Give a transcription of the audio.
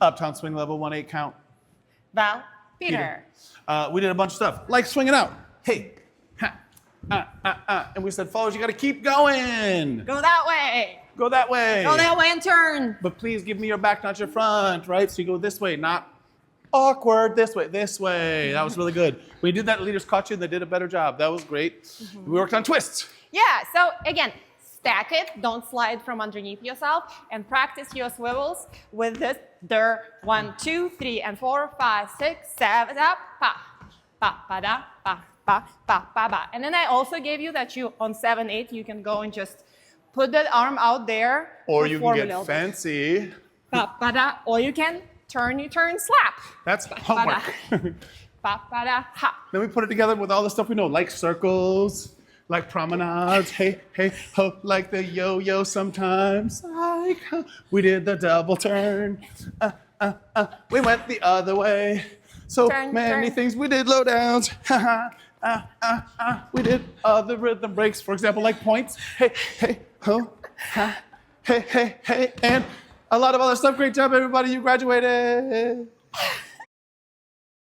Uptown Swing level 1-8 count. Val, Peter. We did a bunch of stuff, like swinging out. Hey, ha, and we said, followers, you got to keep going. Go that way. Go that way. Go that way and turn. But please give me your back, not your front, right? So you go this way, not awkward, this way, this way. That was really good. When you did that, leaders caught you and they did a better job. That was great. We worked on twists. Yeah, so again, stack it, don't slide from underneath yourself, and practice your swivels with this. There, 1, 2, 3, and 4, 5, 6, 7, up, pa, pa, pa, da, pa, pa, pa, pa, pa. And then I also gave you that you, on 7, 8, you can go and just put that arm out there. Or you can get fancy. Pa, pa, da. Or you can turn, slap. That's homework. Pa, pa, da, ha. Then we put it together with all the stuff we know, like circles, like promenades, hey, hey, ho, like the yo-yo sometimes. Like, we did the double turn. We went the other way. So many things. We did low downs. We did other rhythm breaks, for example, like points. Hey, hey, ho, ha, hey, hey, hey, and a lot of other stuff. Great job, everybody. You graduated.